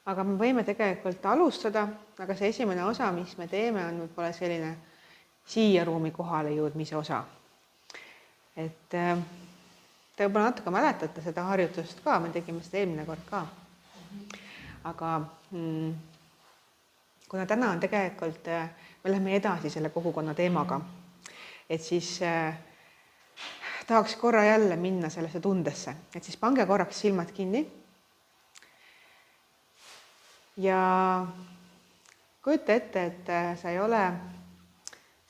Aga me võime tegelikult alustada, aga see esimene osa, mis me teeme, on võib-olla selline siia ruumi kohale jõudmise osa. Et te võib-olla natuke mäletate seda harjutust ka, me tegime seda eelmine kord ka. Aga kuna täna on tegelikult, me läheme edasi selle kogukonna teemaga, et siis tahaks korra jälle minna sellesse tundesse, et siis pange korraks silmad kinni. Ja kujuta ette, et sa ei ole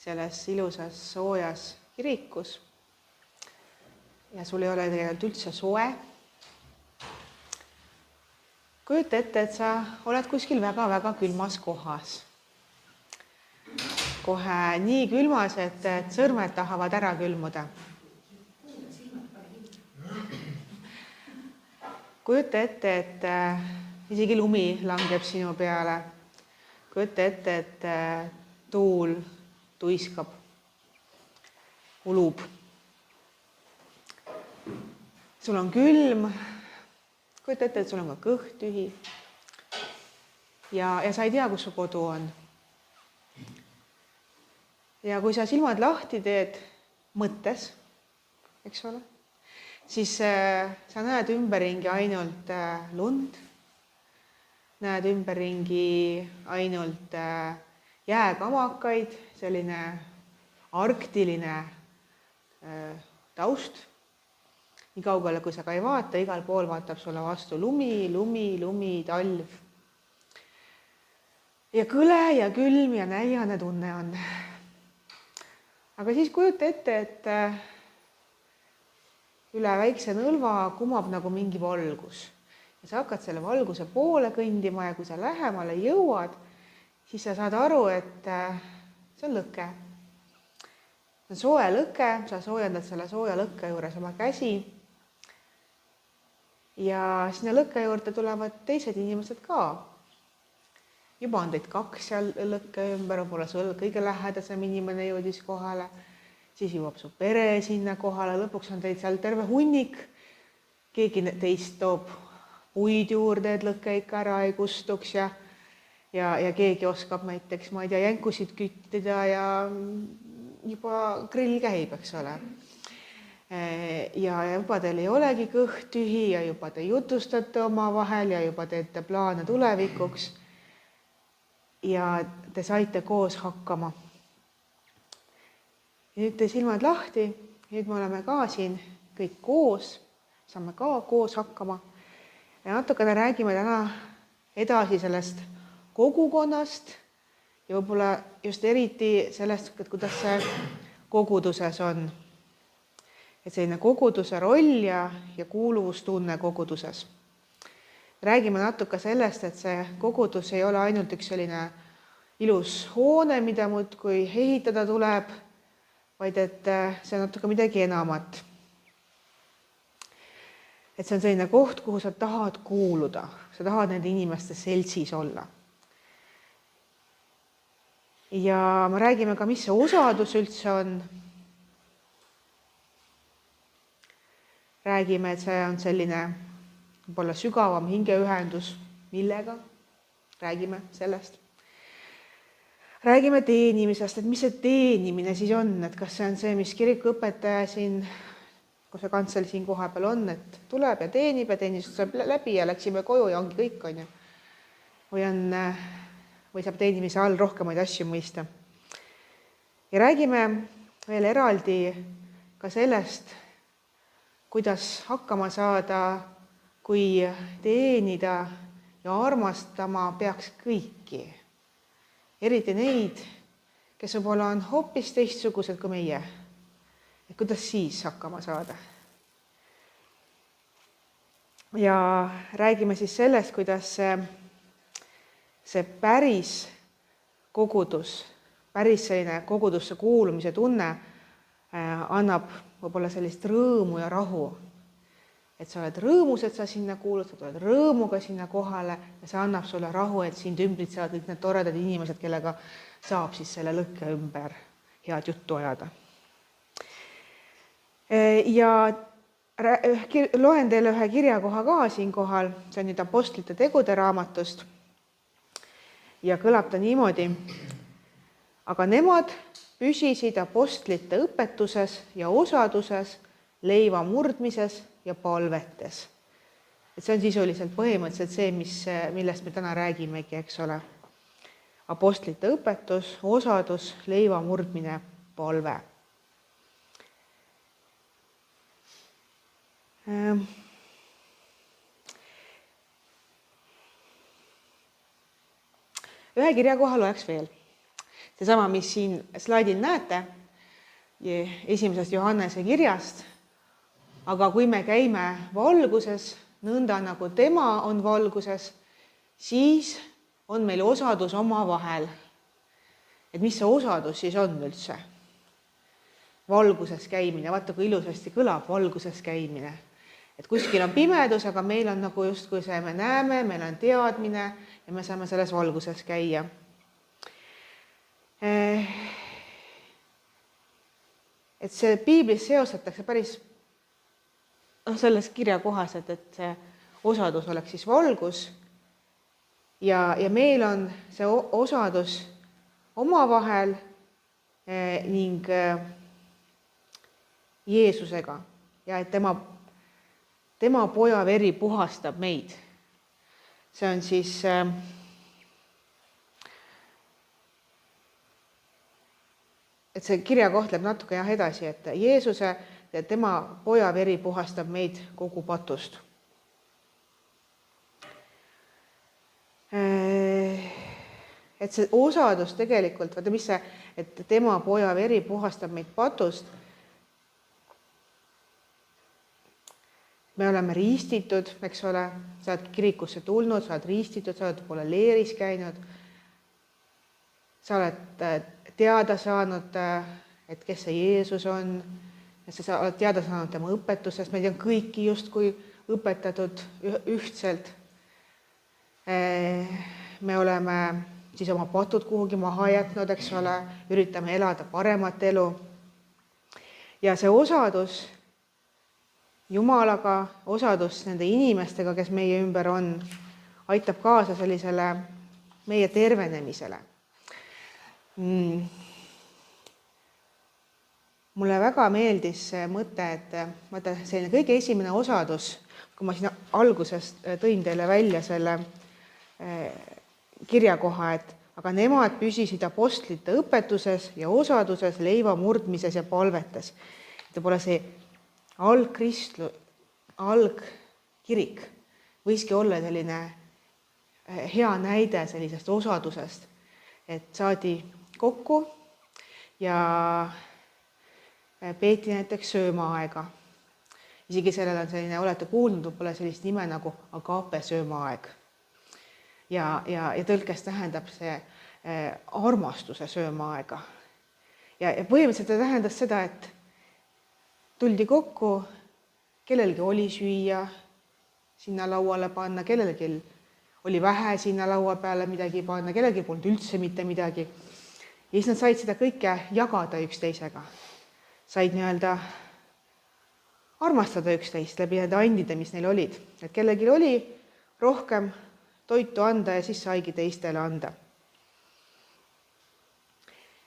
selles ilusas soojas kirikus ja sul ei ole tegelikult üldse soe. Kujuta ette, et sa oled kuskil väga-väga külmas kohas. Kohe nii külmas, et sõrmed tahavad ära külmuda. Kujuta ette, et isegi lumi langeb sinu peale. Kujuta ette, et tuul tuiskab, ulub. Sul on külm. Kujuta ette, et sul on ka kõht tühi. Ja sa ei tea, kus su kodu on. Ja kui sa silmad lahti teed mõttes, eks ole, siis sa näed ümberringi ainult lund. Näed ümberringi ainult jääkamakaid, selline arktiline taust. Nii kaugele, kui sa ka ei vaata, igal pool vaatab sulle vastu lumi, talv. Ja kõle ja külm ja näiane tunne on. Aga siis kujuta ette, et üle väikse nõlva kumab nagu mingi valgus. Ja sa hakkad selle valguse poole kõndima ja kui sa lähemale jõuad, siis sa saad aru, et see on lõke. See on soe lõke, sa soojendad selle sooja lõkke juures oma käsi. Ja sinna lõkke juurde tulevad teised inimesed ka. Juba on teid 2 seal lõkke ümber, võib-olla sul kõige lähedasem inimene jõudis kohale, siis jõuab su pere sinna kohale, lõpuks on teid seal terve hunnik. Keegi teist toob puid juurde, et lõkke ikka ära ei kustuks ja keegi oskab näiteks, ma ei tea, jänkusid küttida ja juba grill käib, eks ole. Ja juba teil ei olegi kõht tühi ja juba te jutustate oma vahel ja juba teete plaane tulevikuks. Ja te saite koos hakkama. Ja nüüd te silmad lahti, nüüd me oleme ka siin kõik koos, saame ka koos hakkama. Ja natukene räägime täna edasi sellest kogukonnast ja võib-olla just eriti sellest, et kuidas see koguduses on. Et selline koguduse roll ja kuuluvustunne koguduses. Räägime natuke sellest, et see kogudus ei ole ainult üks selline ilus hoone, mida muudkui ehitada tuleb, vaid et see on natuke midagi enamat. Et see on selline koht, kuhu sa tahad kuuluda. Sa tahad nende inimeste seltsis olla. Ja me räägime ka, mis see osadus üldse on. Räägime, et see on selline võib-olla sügavam hingeühendus. Millega? Räägime sellest. Räägime teenimisest, et mis see teenimine siis on. Et kas see on see, mis kirikuõpetaja siin, kui see kantsel siin koha peal on, et tuleb ja teenistus saab läbi ja läksime koju ja ongi kõik, on ju. Või saab teenimise all rohkemaid asju mõista. Ja räägime veel eraldi ka sellest, kuidas hakkama saada, kui teenida ja armastama peaks kõiki. Eriti neid, kes võib-olla on hoopis teistsugused kui meie. Et kuidas siis hakkama saada. Ja räägime siis sellest, kuidas see päris kogudus, päris selline kogudusse kuulumise tunne annab võib-olla sellist rõõmu ja rahu. Et sa oled rõõmus, et sa sinna kuulud, sa tuled rõõmuga sinna kohale ja see annab sulle rahu, et sind ümbritsevad kõik need toredad inimesed, kellega saab siis selle lõkke ümber head juttu ajada. Ja loen teile ühe kirjakoha ka siinkohal, see on nüüd Apostlite tegude raamatust ja kõlab ta niimoodi. Aga nemad püsisid apostlite õpetuses ja osaduses, leiva murdmises ja palvetes. Et see on sisuliselt põhimõtteliselt see, millest me täna räägimegi, eks ole. Apostlite õpetus, osadus, leiva murdmine, palve. Ühe kirjakoha loeks veel. Seesama, mis siin slaidil näete, 1. Johannese kirjast. Aga kui me käime valguses, nõnda nagu tema on valguses, siis on meil osadus oma vahel. Et mis see osadus siis on üldse? Valguses käimine, vaata kui ilusasti kõlab valguses käimine. Et kuskil on pimedus, aga meil on nagu justkui see, me näeme, meil on teadmine ja me saame selles valguses käia. Et see piiblis seostatakse päris selles kirjakohas, et see osadus oleks siis valgus ja meil on see osadus omavahel ning Jeesusega ja et tema poja veri puhastab meid. See on siis et see kirja kohtleb natuke edasi, et Jeesuse ja tema poja veri puhastab meid kogu patust. Et see osadus tegelikult, vaata mis see, et tema poja veri puhastab meid patust. Me oleme riistitud, eks ole, sa oled kirikusse tulnud, sa oled riistitud, sa oled poole leeris käinud, sa oled teada saanud, et kes see Jeesus on, sa oled teada saanud tema õpetusest, meid on kõiki justkui õpetatud ühtselt. Me oleme siis oma patud kuhugi maha jätnud, eks ole, üritame elada paremat elu. Ja see osadus Jumalaga, osadus nende inimestega, kes meie ümber on, aitab kaasa sellisele meie tervenemisele. Mulle väga meeldis see mõte, et selline kõige esimene osadus, kui ma siin alguses tõin teile välja selle kirjakoha, et aga nemad püsisid apostlite õpetuses ja osaduses, leiva murdmises ja palvetes. Et pole see algkirik võiski olla selline hea näide sellisest osadusest, et saadi kokku ja peeti näiteks söömaaega. Isegi sellel on selline, olete kuulnud võib-olla sellist nime nagu agape söömaaeg. Ja tõlkes tähendab see armastuse söömaaega. Ja põhimõtteliselt tähendas seda, et tuldi kokku, kellelgi oli süüa sinna lauale panna, kellelgi oli vähe sinna laua peale midagi panna, kellelgi polnud üldse mitte midagi. Ja siis nad said seda kõike jagada üksteisega. Said nii-öelda armastada üksteist läbi nende andide, mis neil olid. Et kellelgi oli rohkem toitu anda ja siis saigi teistele anda.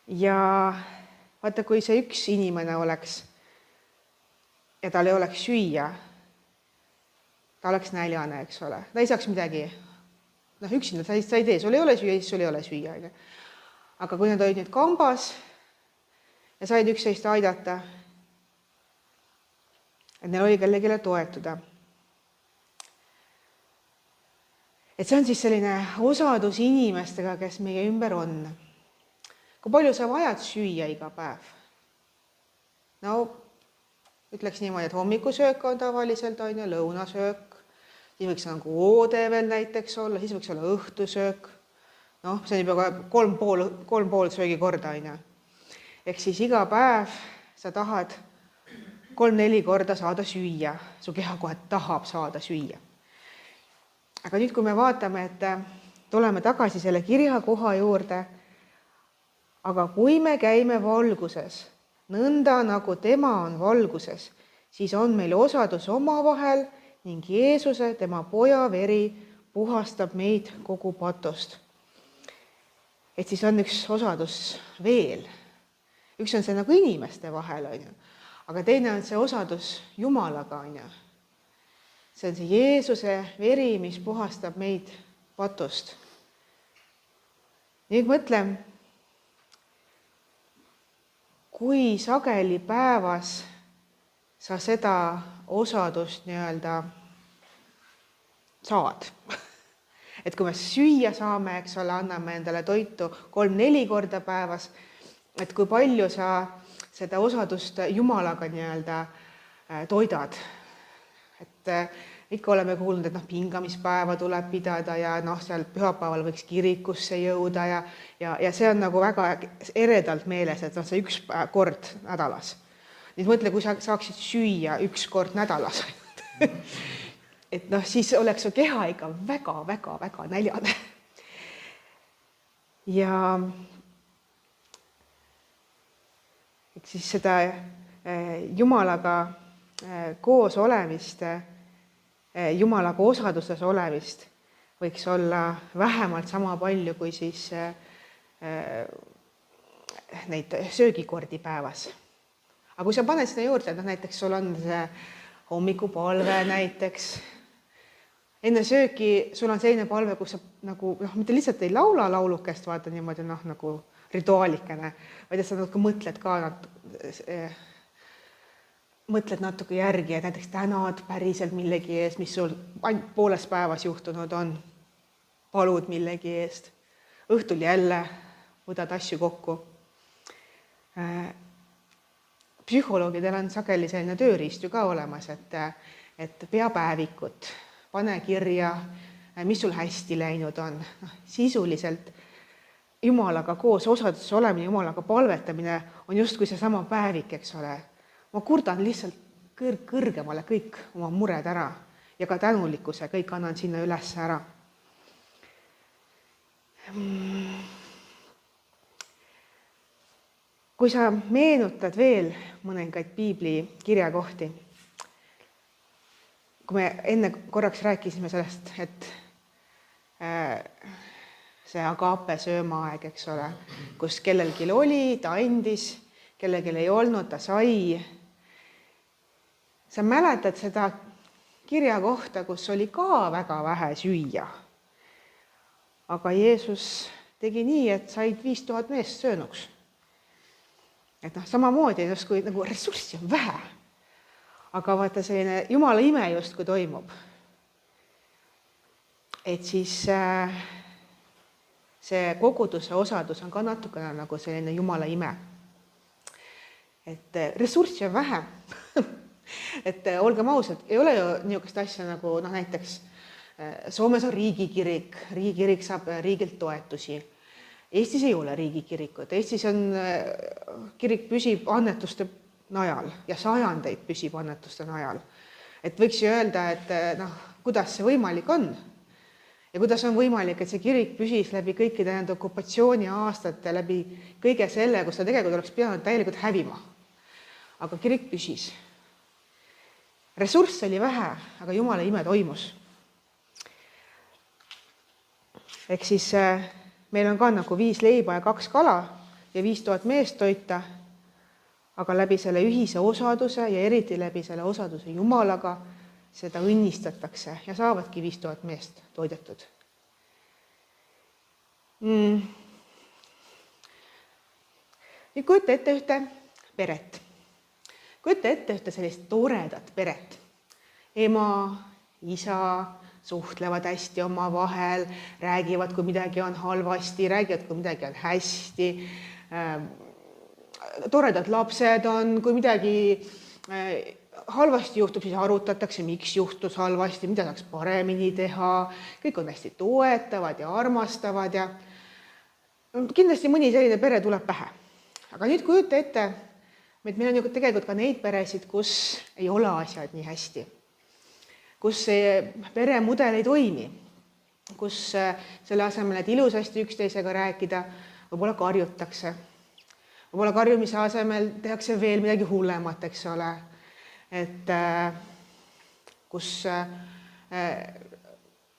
Ja vaata, kui see üks inimene oleks ja tal ei oleks süüa, ta oleks näljane, eks ole. Ta ei saaks midagi, üksinda sa ei tee, sul ei ole süüa, siis sul ei ole süüa. Aga kui nad olid nüüd kambas ja said üksteist aidata, et neil oli kellegile toetuda. Et see on siis selline osadus inimestega, kes meie ümber on. Kui palju sa vajad süüa iga päev? Ütleks niimoodi, et hommikusöök on tavaliselt, lõunasöök, siis võiks nagu oode veel näiteks olla, siis võiks olla õhtusöök. See on juba 3,5 söögikorda. Ehk siis iga päev sa tahad 3-4 korda saada süüa, su keha kohe tahab saada süüa. Aga nüüd, kui me vaatame, et tuleme tagasi selle kirjakoha juurde, aga kui me käime valguses, nõnda nagu tema on valguses, siis on meil osadus omavahel ning Jeesuse, tema poja veri puhastab meid kogu patost. Et siis on üks osadus veel. Üks on see nagu inimeste vahel, on ju. Aga teine on see osadus Jumalaga, on ju. See on see Jeesuse veri, mis puhastab meid patost. Nüüd mõtlen, kui sageli päevas sa seda osadust nii-öelda saad. Et kui me süüa saame, eks ole, anname endale toitu 3-4 korda päevas, et kui palju sa seda osadust Jumalaga nii-öelda toidad. Et ikka oleme kuulnud, et pingamispäeva tuleb pidada ja seal pühapäeval võiks kirikusse jõuda ja see on nagu väga eredalt meeles, et see üks kord nädalas. Nüüd mõtle, kui sa saaksid süüa 1 kord nädalas. Et siis oleks su keha ikka väga näljane. Ja et siis seda Jumalaga koos olemist, Jumalaga osaduses olemist võiks olla vähemalt sama palju kui siis neid söögikordi päevas. Aga kui sa paned seda juurde, näiteks sul on see hommikupalve näiteks, enne sööki sul on selline palve, kus sa nagu, mitte lihtsalt ei laula laulukest, vaata niimoodi nagu rituaalikene, vaid et sa mõtled ka mõtled natuke järgi, et näiteks tänad päriselt millegi eest, mis sul ainult pooles päevas juhtunud on, palud millegi eest, õhtul jälle võtad asju kokku. Psühholoogidel on sageli selline tööriist ju ka olemas, et pea päevikut, pane kirja, mis sul hästi läinud on. Sisuliselt Jumalaga koos osaduses olemine, Jumalaga palvetamine on justkui see sama päevik, eks ole. Ma kurdan lihtsalt kõrgemale kõik oma mured ära ja ka tänulikkuse kõik annan sinna üles ära. Kui sa meenutad veel mõningaid piibli kirjakohti, kui me enne korraks rääkisime sellest, et see agape söömaaeg, eks ole, kus kellelgi oli, ta andis, kellelgi ei olnud, ta sai. Sa mäletad seda kirjakohta, kus oli ka väga vähe süüa. Aga Jeesus tegi nii, et said 5000 meest söönuks. Et samamoodi justkui nagu ressurssi on vähe. Aga vaata selline Jumala ime justkui toimub. Et siis see koguduse osadus on ka natukene nagu selline Jumala ime. Et ressurssi on vähe. Et olgem ausad, ei ole ju niisugust asja nagu näiteks Soomes on riigikirik, riigikirik saab riigilt toetusi. Eestis ei ole riigikirikut, Eestis on kirik püsib annetuste najal ja sajandeid püsib annetuste najal. Et võiks ju öelda, et kuidas see võimalik on ja kuidas on võimalik, et see kirik püsis läbi kõikide nende okupatsiooni aastate, läbi kõige selle, kus ta tegelikult oleks pidanud täielikult hävima. Aga kirik püsis. Ressurss oli vähe, aga Jumala ime toimus. Ehk siis meil on ka nagu 5 leiba ja 2 kala ja 5000 meest toita, aga läbi selle ühise osaduse ja eriti läbi selle osaduse Jumalaga seda õnnistatakse ja saavadki 5000 meest toidetud. Nüüd kujuta ette ühte peret. Kujuta ette ühte sellist toredat peret. Ema, isa suhtlevad hästi oma vahel, räägivad, kui midagi on halvasti, räägivad, kui midagi on hästi. Toredad lapsed on, kui midagi halvasti juhtub, siis arutatakse, miks juhtus halvasti, mida saaks paremini teha. Kõik on hästi toetavad ja armastavad ja kindlasti mõni selline pere tuleb pähe. Aga nüüd kujuta ette, et meil on ju tegelikult ka neid peresid, kus ei ole asjad nii hästi, kus see peremudel ei toimi, kus selle asemel, et ilusasti üksteisega rääkida, võib-olla karjutakse. Võib-olla karjumise asemel tehakse veel midagi hullemat, eks ole. et kus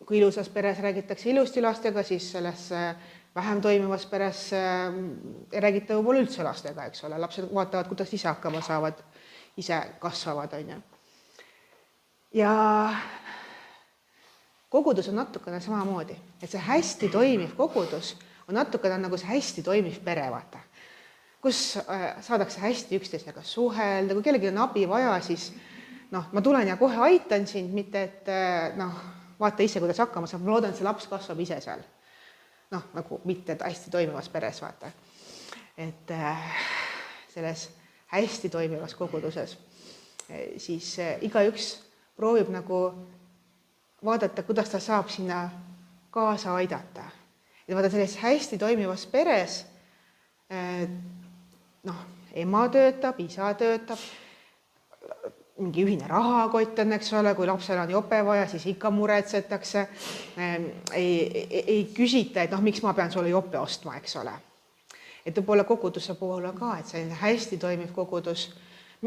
kui ilusas peres räägitakse ilusti lastega, siis selles vähem toimivas peres ei räägita võib-olla üldse lastega, eks ole. Lapsed vaatavad, kuidas ise hakkama saavad, ise kasvavad, on ju. Ja kogudus on natukene samamoodi, et see hästi toimiv kogudus on natukene nagu see hästi toimiv pere, vaata, kus saadakse hästi üksteisega suhelda, kui kellelgi on abi vaja, siis ma tulen ja kohe aitan sind, mitte et vaata ise, kuidas hakkama saab, ma loodan, et see laps kasvab ise seal. Nagu mitte hästi toimivas peres, vaata. Et selles hästi toimivas koguduses siis igaüks proovib nagu vaadata, kuidas ta saab sinna kaasa aidata. Ja vaata, selles hästi toimivas peres ema töötab, isa töötab, mingi ühine rahakott on, eks ole, kui lapsel on jope vaja, siis ikka muretsetakse. Ei küsita, et miks ma pean sulle jope ostma, eks ole. Et võib-olla koguduse puhul on ka, et selline hästi toimiv kogudus.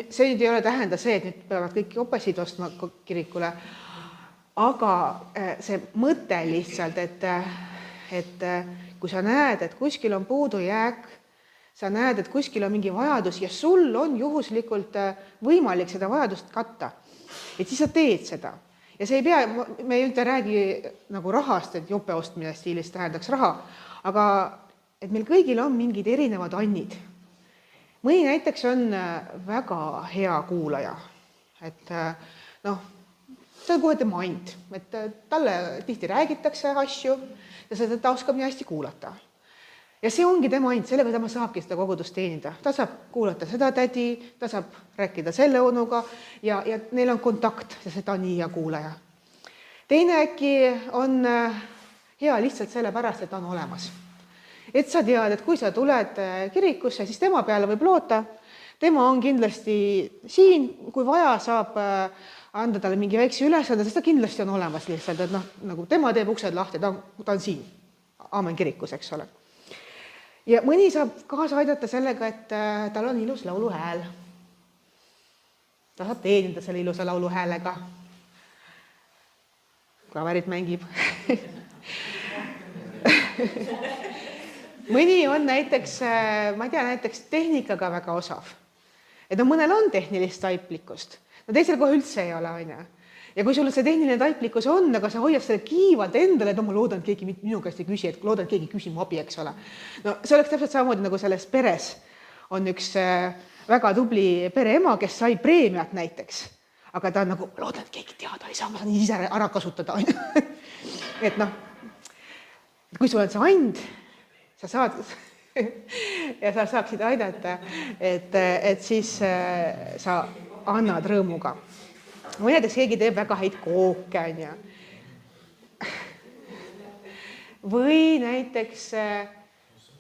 See nüüd ei ole tähenda see, et nüüd peavad kõik jopesid ostma kirikule, aga see mõte lihtsalt, et kui sa näed, et kuskil on puudujääk, sa näed, et kuskil on mingi vajadus ja sul on juhuslikult võimalik seda vajadust katta, et siis sa teed seda. Ja see ei pea, me ei räägi nagu rahast, et jope ostmine stiilis tähendaks raha, aga et meil kõigil on mingid erinevad annid. Mõni näiteks on väga hea kuulaja, et see on kohe tema and, et talle tihti räägitakse asju ja ta oskab nii hästi kuulata. Ja see ongi tema and, sellega tema saabki seda kogudust teenida. Ta saab kuulata seda tädi, ta saab rääkida selle onuga ja neil on kontakt, sest ta on nii hea kuulaja. Teine äkki on hea lihtsalt sellepärast, et ta on olemas. Et sa tead, et kui sa tuled kirikusse, siis tema peale võib loota. Tema on kindlasti siin, kui vaja saab anda talle mingi väikse ülesande, sest ta kindlasti on olemas lihtsalt, et nagu tema teeb uksed lahti, ta on siin, aamen kirikus, eks ole. Ja mõni saab kaasa aidata sellega, et tal on ilus lauluhääl. Ta saab teenida selle ilusa lauluhäälega. Klaverit mängib. Mõni on näiteks, ma ei tea, näiteks tehnikaga väga osav. Et mõnel on tehnilist taiplikust. Teisel kohe üldse ei ole, on ju. Ja kui sul see tehniline taiplikkus on, aga sa hoiad selle kiivalt endale, et ma loodan, et keegi minu käest ei küsi, et loodan, et keegi küsi mu abi, eks ole. See oleks täpselt samamoodi nagu selles peres on üks väga tubli pereema, kes sai preemiat näiteks. Aga ta on nagu, loodan, et keegi teada ei saa, ma saan ise ära kasutada. Et kui sul on see and, sa saad ja sa saaksid aidata, et siis sa annad rõõmuga. Või näiteks keegi teeb väga häid kooke, on ju. Või näiteks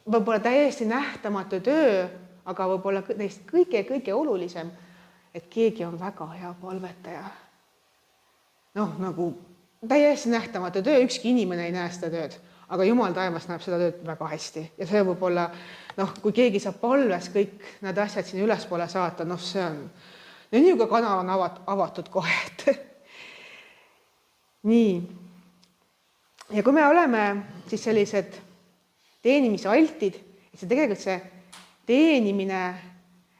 võib-olla täiesti nähtamatu töö, aga võib-olla neist kõige olulisem, et keegi on väga hea palvetaja. Nagu täiesti nähtamatu töö, ükski inimene ei näe seda tööd. Aga Jumal taevas näeb seda tööd väga hästi. Ja see võib-olla, kui keegi saab palves kõik need asjad siin ülespoole saata, see on, nii kui kanal on avatud kohe. Nii. Ja kui me oleme siis sellised teenimisaltid, et see tegelikult see teenimine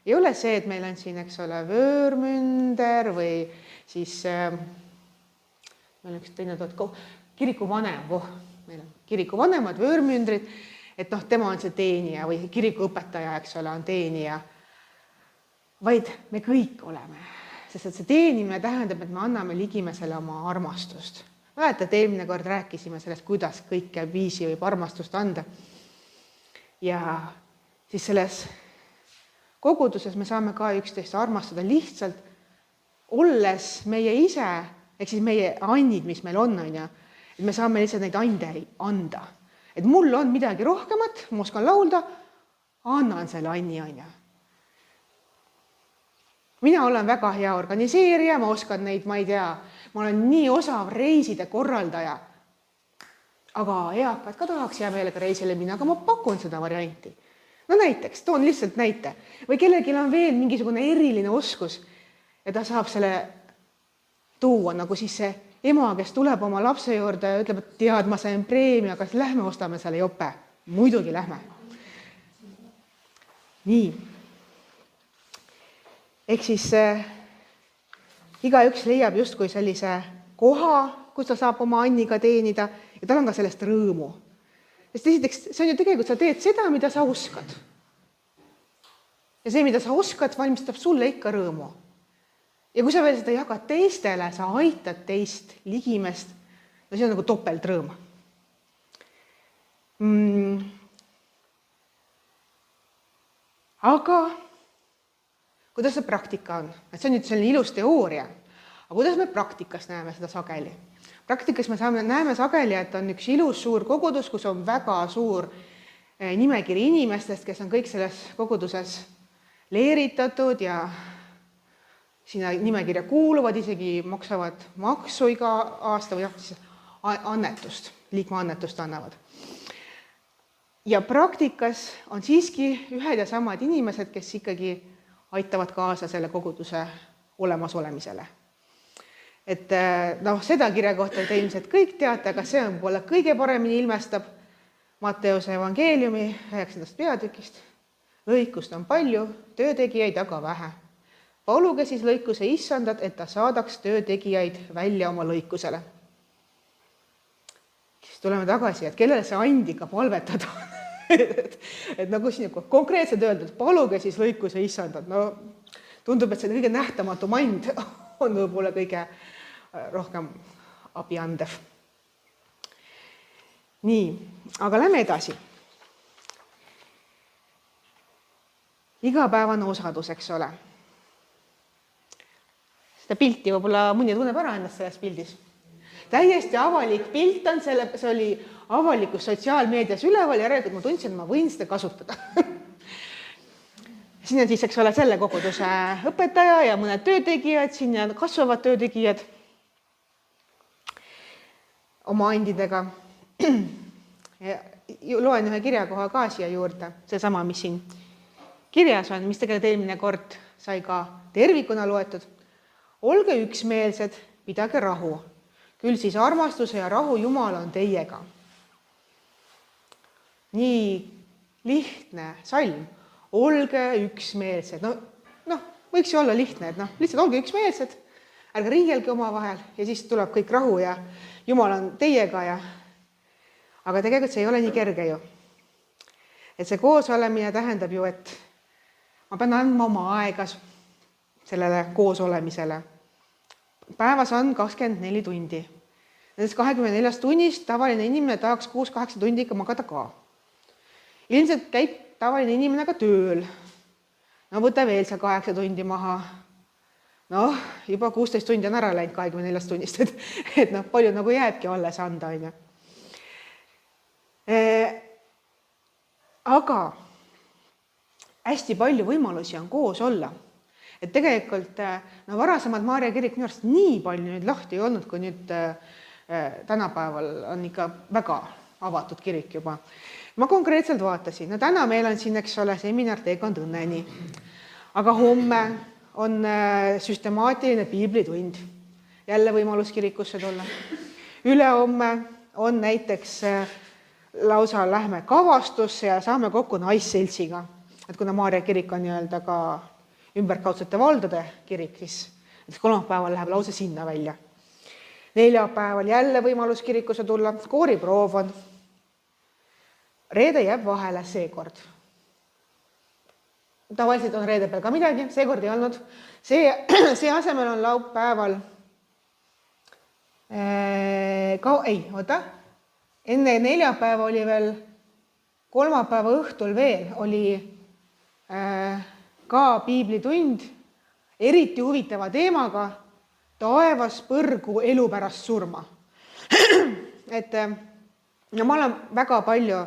ei ole see, et meil on siin, eks ole, vöörmünder või siis meil on üks teine kirikuvanem, meil on kirikuvanemad, vöörmündrid, et tema on see teenija või kirikuõpetaja, eks ole, on teenija. Vaid me kõik oleme, sest see teenimine tähendab, et me anname ligimesele oma armastust. Mäletad, et eelmine kord rääkisime sellest, kuidas kõike viisi võib armastust anda. Ja siis selles koguduses me saame ka üksteist armastada lihtsalt olles meie ise, ehk siis meie annid, mis meil on, et me saame lihtsalt neid ande anda. Et mul on midagi rohkemat, ma oskan laulda, annan selle anni, Mina olen väga hea organiseerija, ma oskan neid, ma ei tea, ma olen nii osav reiside korraldaja. Aga eakad ka tahaks hea meelega reisile minna, aga ma pakun seda varianti. Näiteks, toon lihtsalt näite. Või kellelgi on veel mingisugune eriline oskus. ja ta saab selle tuua, nagu siis see ema, kes tuleb oma lapse juurde ja ütleb, et tead, ma sain preemia, kas lähme ostame selle jope? Muidugi lähme. Nii. Ehk siis igaüks leiab justkui sellise koha, kus ta saab oma Anniga teenida ja tal on ka sellest rõõmu. Sest esiteks, see on ju tegelikult, sa teed seda, mida sa oskad. Ja see, mida sa oskad, valmistab sulle ikka rõõmu. Ja kui sa veel seda jagad teistele, sa aitad teist ligimest, no see on nagu topeltrõõm. Aga kuidas see praktika on? See on nüüd selline ilus teooria. Aga kuidas me praktikas näeme seda sageli? Praktikas me näeme sageli, et on üks ilus suur kogudus, kus on väga suur nimekiri inimestest, kes on kõik selles koguduses leeritatud ja sinna nimekirja kuuluvad, isegi maksavad maksu iga aasta või annetust, liikmeannetust annavad. Ja praktikas on siiski ühed ja samad inimesed, kes ikkagi aitavad kaasa selle koguduse olemasolemisele. Et seda kirja kohta te ilmselt kõik teate, aga see on võib-olla kõige paremini ilmestab Matteuse evangeeliumi 9. peatükist. Lõikust on palju, töötegijaid aga vähe. Paluge siis lõikuse issandat, et ta saadaks töötegijaid välja oma lõikusele. Siis tuleme tagasi, et kellele see Andiga palvetada on. et nagu siin konkreetselt öeldud, paluge siis lõikuse issandat. No, tundub, et see kõige nähtamatum and on võib-olla kõige rohkem abi andev. Nii, aga lähme edasi. Igapäevane osadus, eks ole. Seda pilti võib-olla mõni tunneb ära ennast selles pildis. Täiesti avalik pilt on, see oli avalikus sotsiaalmeedias üleval ja järelikult ma tundsin, et ma võin seda kasutada. Siin on siis, eks ole, selle koguduse õpetaja ja mõned töötegijad, siin kasvavad töötegijad oma andidega. Loen ühe kirjakoha ka siia juurde, see sama, mis siin kirjas on, mis tegelikult eelmine kord sai ka tervikuna loetud. Olge üksmeelsed, pidage rahu. Küll siis armastuse ja rahu Jumal on teiega. Nii lihtne salm. Olge üksmeelsed. No, võiks ju olla lihtne, et lihtsalt olge üksmeelsed, ärge riielge oma vahel ja siis tuleb kõik rahu ja Jumal on teiega. Aga tegelikult see ei ole nii kerge ju. Et see koos olemine tähendab ju, et ma pean andma oma aega sellele koos olemisele. Päevas on 24 tundi. Nendest 24 tunnist tavaline inimene tahaks 6-8 tundi ikka magada ka. Ilmselt käib tavaline inimene ka tööl. No võta veel see 8 tundi maha. No, juba 16 tundi on ära läinud 24 tunnist, et palju nagu jääbki alles anda. Aga hästi palju võimalusi on koos olla. Et tegelikult varasemad Maarja kirik minu arust nii palju nüüd lahti ei olnud, kui nüüd tänapäeval on ikka väga avatud kirik juba. Ma konkreetselt vaatasin, täna meil on siin, eks ole, seminar Teekond õnneni. Aga homme on süstemaatiline piiblitund. Jälle võimalus kirikusse tulla. Ülehomme on näiteks lausa lähme kavastusse ja saame kokku naisseltsiga. Et kuna Maarja kirik on nii-öelda ka ümberkaudsete valdade kirik, siis kolmapäeval läheb lausa sinna välja. Neljapäeval jälle võimalus kirikusse tulla, kooriproov on. Reede jääb vahele seekord. Tavaliselt on reede peal ka midagi, seekord ei olnud. See asemel on laupäeval. Enne neljapäeva oli veel, kolmapäeva õhtul veel oli ka piiblitund, eriti huvitava teemaga taevas põrgu elu pärast surma. Et ma olen väga palju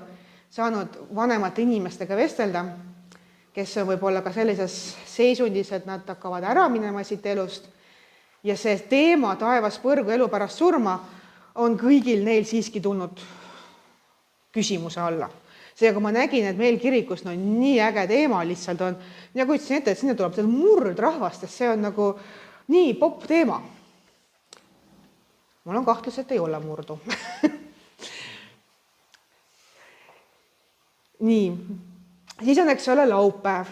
saanud vanemate inimestega vestelda, kes on võib-olla ka sellises seisundis, et nad hakkavad ära minema siit elust. Ja see teema taevas põrgu elu pärast surma on kõigil neil siiski tulnud küsimuse alla. Seega ma nägin, et meil kirikus nii äge teema lihtsalt on. Ja kui ütlesin ette, et sinna tuleb murdrahvast, see on nagu Nii, popp teema. Mul on kahtlus, et ei ole murdu. Nii, siis on, eks ole, laupäev.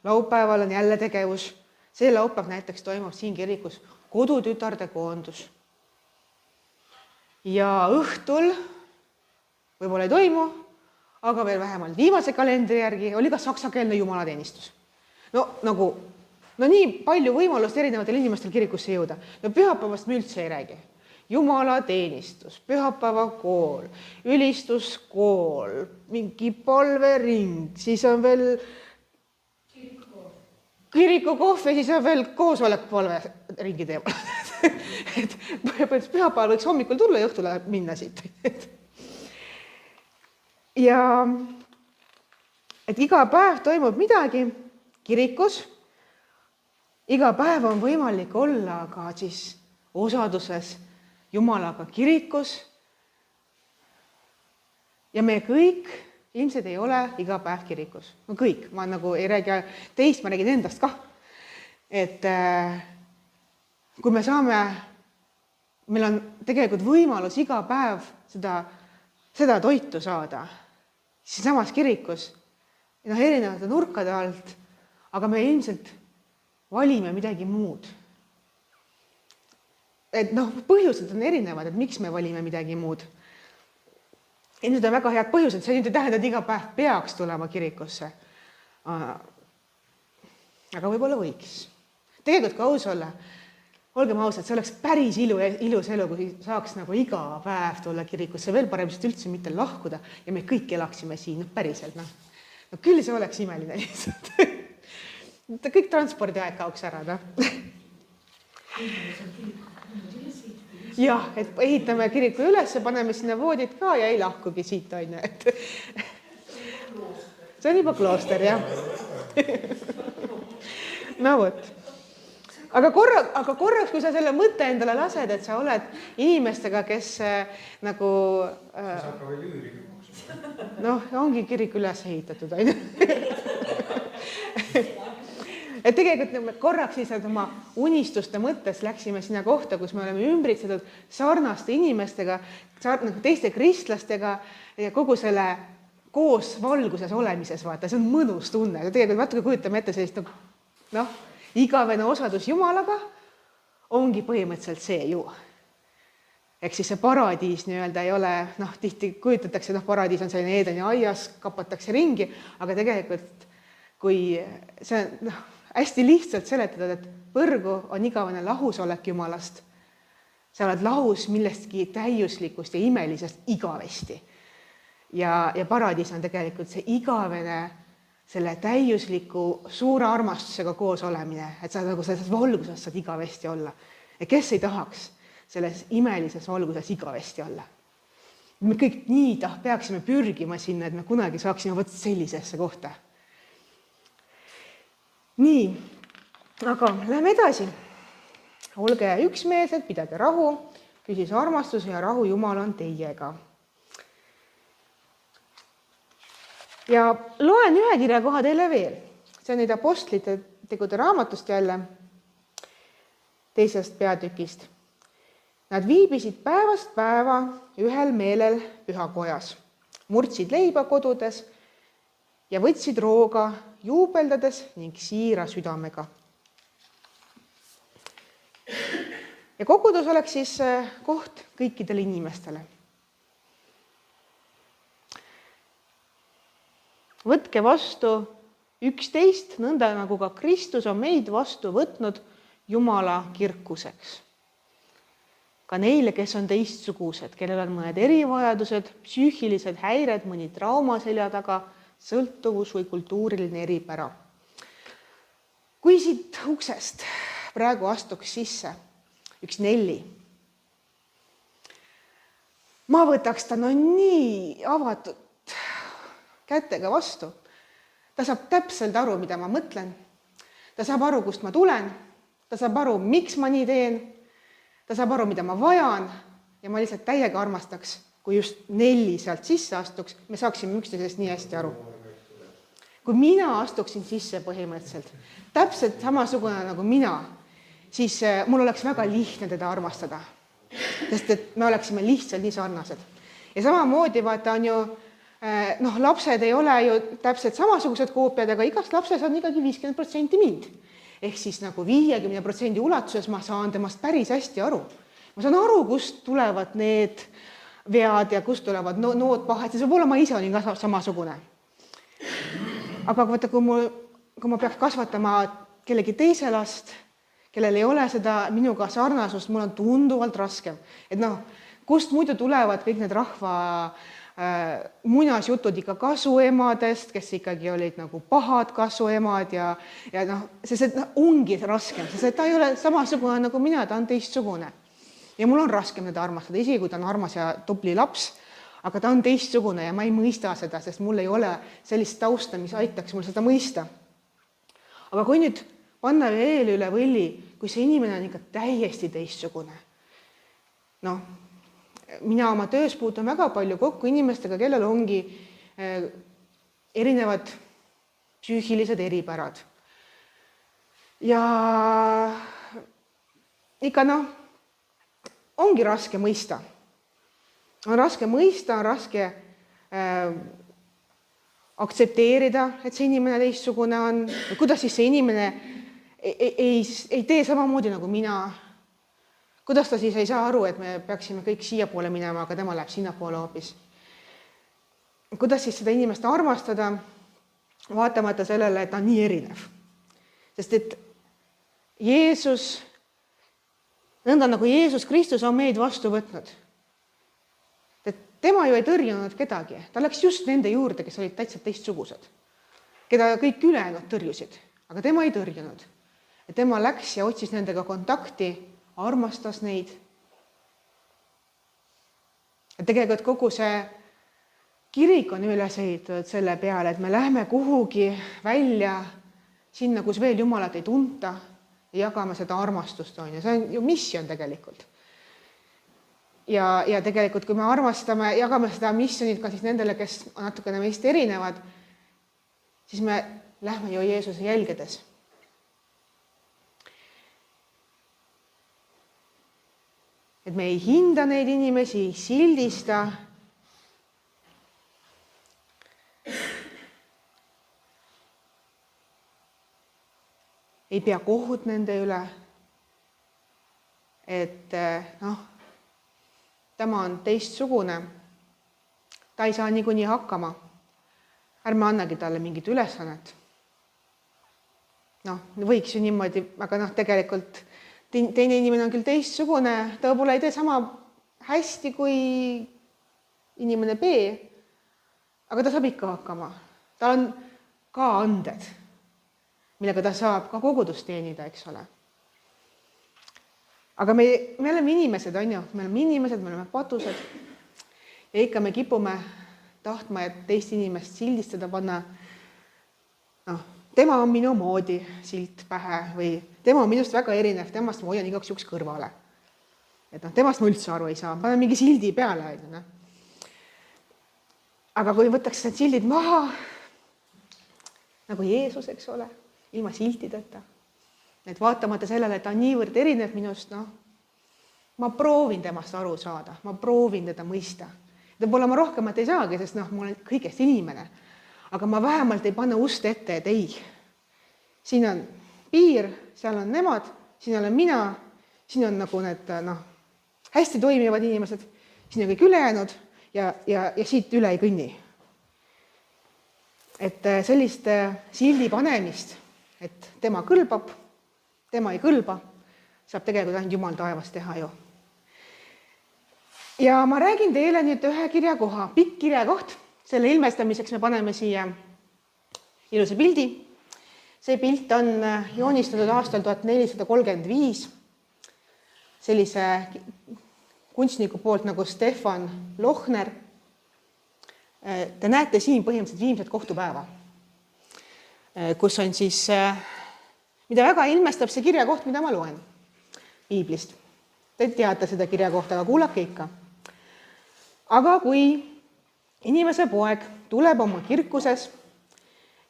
Laupäeval on jälle tegevus. See laupäev näiteks toimub siin kirikus kodutütarde koondus. Ja õhtul võib-olla ei toimu, aga veel vähemalt viimase kalendri järgi oli ka saksakeelne jumalateenistus. No nii palju võimalust erinevatel inimestel kirikusse jõuda. No pühapäevast me üldse ei räägi. Jumalateenistus, pühapäevakool, ülistuskool, mingi palvering, siis on veel kirikukohv ja siis on veel koosolek palveringi teemal. Pühapäeval võiks hommikul tulla ja õhtule minna siit. Ja et iga päev toimub midagi kirikus. Iga päev on võimalik olla ka siis osaduses Jumalaga kirikus. Ja me kõik ilmselt ei ole iga päev kirikus. No kõik, ma nagu ei räägi teist, ma räägin endast ka. Et kui me saame, meil on tegelikult võimalus iga päev seda toitu saada, siis samas kirikus, erinevate nurkade alt, aga me ilmselt valime midagi muud. Et põhjused on erinevad, et miks me valime midagi muud. Ilmselt on väga head põhjused, see nüüd ei tähenda, et iga päev peaks tulema kirikusse. Aga võib-olla võiks. Tegelikult ka aus olla, olgem ausad, see oleks päris ilus elu, kui saaks nagu iga päev tulla kirikusse, veel parem, sest üldse mitte lahkuda ja me kõik elaksime siin, päriselt. No küll see oleks imeline lihtsalt. Kõik transpordiaeg kaoks ära. Jah, et ehitame kiriku üles, paneme sinna voodid ka ja ei lahkugi siit, on ju. See on juba klooster, jah. No võt. Aga korraks, kui sa selle mõtte endale lased, et sa oled inimestega, kes nagu... ongi kirik üles ehitatud, on ju. Et tegelikult korraks lihtsalt oma unistuste mõttes läksime sinna kohta, kus me oleme ümbritsetud sarnaste inimestega, teiste kristlastega ja kogu selle koos valguses olemises, vaata, see on mõnus tunne. Tegelikult natuke kujutame ette sellist, igavene osadus Jumalaga ongi põhimõtteliselt see ju. Ehk siis see paradiis ei ole, tihti kujutatakse, paradiis on selline Eedeni aias, kapatakse ringi, aga tegelikult kui see hästi lihtsalt seletada, et põrgu on igavene lahusolek Jumalast. Sa oled lahus millestki täiuslikust ja imelisest igavesti. Ja paradiis on tegelikult see igavene, selle täiusliku suure armastusega koos olemine, et sa nagu selles valguses saad igavesti olla. Ja kes ei tahaks selles imelises valguses igavesti olla? Me kõik nii peaksime pürgima sinna, et me kunagi saaksime võtta sellisesse kohta. Nii, aga lähme edasi. Olge üksmeelsed, pidage rahu, püsis armastus ja rahu Jumal on teiega. Ja loen ühe kirjakoha teile veel. See on neid apostlite tegude raamatust jälle, 2. peatükist. Nad viibisid päevast päeva ühel meelel pühakojas, murdsid leiba kodudes ja võtsid rooga juubeldades ning siira südamega. Ja kogudus oleks siis koht kõikidele inimestele. Võtke vastu 11, nõnda nagu ka Kristus on meid vastu võtnud Jumala kirkuseks. Ka neile, kes on teistsugused, kellel on mõned erivajadused, psüühilised häired, mõni trauma selja taga, sõltuvus või kultuuriline eripära. Kui siit uksest praegu astuks sisse üks Nelli, ma võtaks ta nii avatud kätega vastu. Ta saab täpselt aru, mida ma mõtlen. Ta saab aru, kust ma tulen. Ta saab aru, miks ma nii teen. Ta saab aru, mida ma vajan ja ma lihtsalt täiega armastaks, kui just Nelli sealt sisse astuks, me saaksime üksteisest nii hästi aru. Kui mina astuksin sisse põhimõtteliselt, täpselt samasugune nagu mina, siis mul oleks väga lihtne teda armastada. Sest et me oleksime lihtsalt nii sarnased. Ja samamoodi vaata on ju, lapsed ei ole ju täpselt samasugused koopiad, aga igast lapses on ikkagi 50% mind. Ehk siis nagu 50% ulatuses ma saan temast päris hästi aru. Ma saan aru, kust tulevad need vead ja kust tulevad nood pahed, siis võib-olla ma ise olin ka samasugune. Aga vaata, kui ma peaks kasvatama kellegi teise last, kellel ei ole seda minuga sarnasust, mul on tunduvalt raskem. Et kust muidu tulevad kõik need rahva muinasjutud ikka kasuemadest, kes ikkagi olid nagu pahad kasuemad ja see ongi raskem, sest ta ei ole samasugune nagu mina, ta on teistsugune. Ja mul on raskem teda armastada, isegi kui ta on armas ja tubli laps, aga ta on teistsugune ja ma ei mõista seda, sest mul ei ole sellist tausta, mis aitaks mul seda mõista. Aga kui nüüd panna veel üle võlli, kui see inimene on ikka täiesti teistsugune. Mina oma töös puutun väga palju kokku inimestega, kellel ongi erinevad psüühilised eripärad. Ja ikka ongi raske mõista. On raske mõista, on raske aktsepteerida, et see inimene teistsugune on. Kuidas siis see inimene ei tee samamoodi nagu mina? Kuidas ta siis ei saa aru, et me peaksime kõik siia poole minema, aga tema läheb sinna poole hoopis? Kuidas siis seda inimest armastada, vaatamata sellele, et ta on nii erinev? Sest et Jeesus, nõnda nagu Jeesus Kristus on meid vastu võtnud. Et tema ju ei tõrjunud kedagi. Ta läks just nende juurde, kes olid täitsa teistsugused, keda kõik ülejäänud tõrjusid, aga tema ei tõrjunud. Et tema läks ja otsis nendega kontakti, armastas neid. Ja tegelikult kogu see kirik on üles ehitatud selle peale, et me lähme kuhugi välja sinna, kus veel Jumalat ei tunta ja jagame seda armastust. Ja see on ju missioon tegelikult. Ja tegelikult, kui me armastame, jagame seda missionit ka siis nendele, kes on natukene meist erinevad, siis me lähme ju Jeesuse jälgedes. Et me ei hinda neid inimesi, ei sildista. Ei pea kohut nende üle. Et tema on teistsugune. Ta ei saa niikuinii hakkama. Ärme annagi talle mingit ülesannet. Võiks ju niimoodi, aga tegelikult teine inimene on küll teistsugune, ta võib-olla ei tee sama hästi kui inimene B, aga ta saab ikka hakkama. Tal on ka anded, millega ta saab ka kogudust teenida, eks ole. Aga me oleme inimesed, on ju, me oleme inimesed, me oleme patused ja ikka me kipume tahtma, et teist inimest sildistada panna. Tema on minu moodi silt pähe või tema on minust väga erinev, temast ma hoian igaks juhuks kõrvale. Et temast ma üldse aru ei saa, panen mingi sildi peale. Aga kui võtaks need sildid maha, nagu Jeesus, eks ole, ilma siltideta, et vaatamata sellele, et ta on niivõrd erinev minust, ma proovin temast aru saada, ma proovin teda mõista. Võib-olla ma rohkemat ei saagi, sest ma olen kõigest inimene. Aga ma vähemalt ei panna ust ette, et ei. Siin on piir, seal on nemad, siin olen mina, siin on nagu need hästi toimivad inimesed, siin on kõik ülejäänud ja siit üle ei kõnni. Et sellist sildi panemist, et tema kõlbab, tema ei kõlba, saab tegelikult ainult Jumal taevas teha ju. Ja ma räägin teile nüüd ühe kirjakoha, pikk kirjakoht. Selle ilmestamiseks me paneme siia ilusa pildi. See pilt on joonistatud aastal 1435 sellise kunstniku poolt nagu Stefan Lohner. Te näete siin põhimõtteliselt viimset kohtupäeva, kus on siis, mida väga ilmestab see kirjakoht, mida ma loen Piiblist. Te teate seda kirjakohta, aga kuulake ikka. Aga kui inimese poeg tuleb oma kirkuses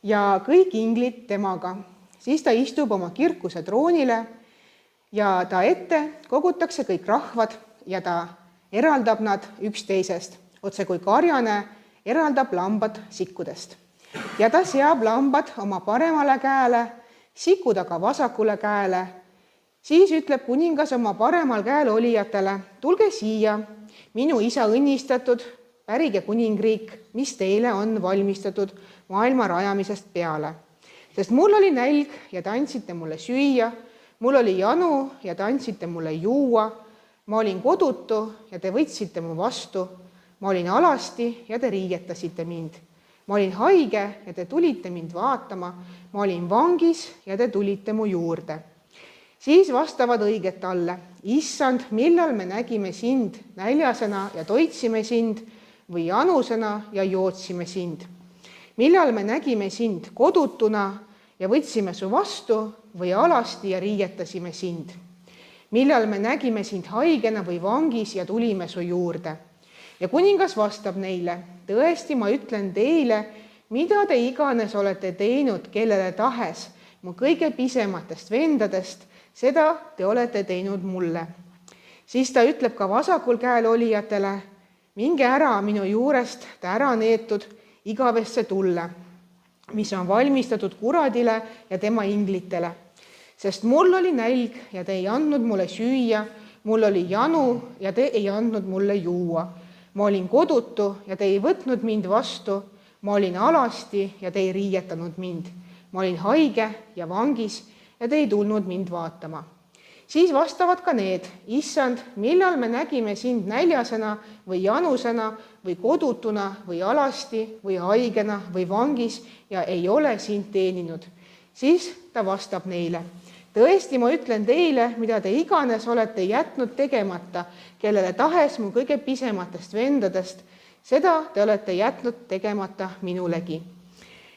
ja kõik inglid temaga, siis ta istub oma kirkuse troonile ja ta ette kogutakse kõik rahvad ja ta eraldab nad üksteisest, otse kui karjane eraldab lambad sikkudest. Ja ta seab lambad oma paremale käele, sikud aga vasakule käele. Siis ütleb kuningas oma paremal käel olijatele, tulge siia, minu isa õnnistatud, pärige kuningriik, mis teile on valmistatud maailma rajamisest peale. Sest mul oli nälg ja te andsite mulle süüa, mul oli janu ja te andsite mulle juua, ma olin kodutu ja te võtsite mu vastu, ma olin alasti ja te riietasite mind. Ma olin haige ja te tulite mind vaatama, ma olin vangis ja te tulite mu juurde. Siis vastavad õiget talle, issand, millal me nägime sind näljasena ja toitsime sind või janusena ja jootsime sind. Millal me nägime sind kodutuna ja võtsime su vastu või alasti ja riietasime sind. Millal me nägime sind haigena või vangis ja tulime su juurde. Ja kuningas vastab neile, tõesti ma ütlen teile, mida te iganes olete teinud, kellele tahes, mu kõige pisematest vendadest, seda te olete teinud mulle. Siis ta ütleb ka vasakul käel olijatele, minge ära minu juurest, te ära neetud igavesse tulle, mis on valmistatud kuradile ja tema inglitele. Sest mul oli nälg ja te ei andnud mulle süüa, mul oli janu ja te ei andnud mulle juua. Ma olin kodutu ja te ei võtnud mind vastu, ma olin alasti ja te ei riietanud mind. Ma olin haige ja vangis ja te ei tulnud mind vaatama. Siis vastavad ka need, issand, millal me nägime sind näljasena või janusena või kodutuna või alasti või haigena või vangis ja ei ole sind teeninud. Siis ta vastab neile, tõesti ma ütlen teile, mida te iganes olete jätnud tegemata, kellele tahes mu kõige pisematest vendadest, seda te olete jätnud tegemata minulegi.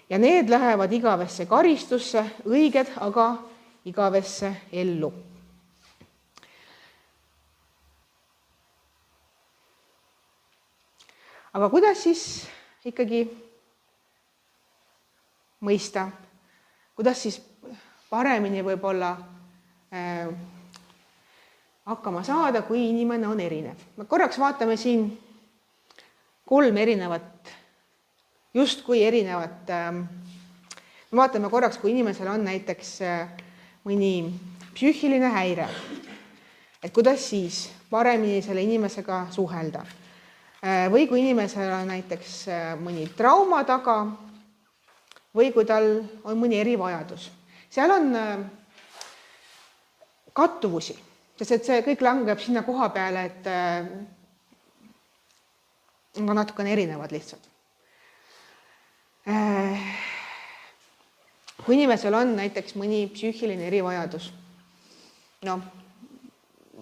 Ja need lähevad igavesse karistusse, õiged aga igavesse ellu. Aga kuidas siis ikkagi mõista, kuidas siis paremini võib-olla hakkama saada, kui inimene on erinev. Me korraks vaatame siin 3 erinevat, justkui erinevat. Vaatame korraks, kui inimesel on näiteks mõni psüühiline häire, et kuidas siis paremini selle inimesega suhelda. Või kui inimesel on näiteks mõni trauma taga või kui tal on mõni erivajadus. Seal on kattuvusi, sest see kõik langeb sinna koha peale, et on natukene erinevad lihtsalt. Kui inimesel on näiteks mõni psüühiline erivajadus,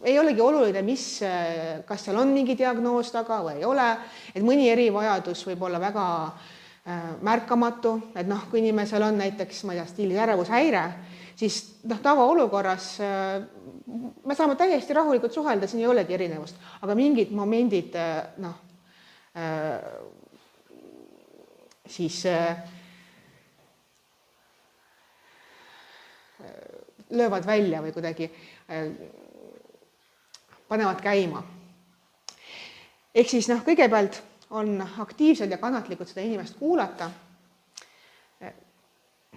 ei olegi oluline, kas seal on mingi diagnoos taga või ei ole, et mõni erivajadus võib olla väga märkamatu, et kui inimesel on näiteks, stiilis ärevushäire, siis tavaolukorras me saame täiesti rahulikult suhelda, siin ei olegi erinevust, aga mingid momendid siis löövad välja või kuidagi panevad käima. Ehk siis kõigepealt on aktiivsed ja kannatlikud seda inimest kuulata,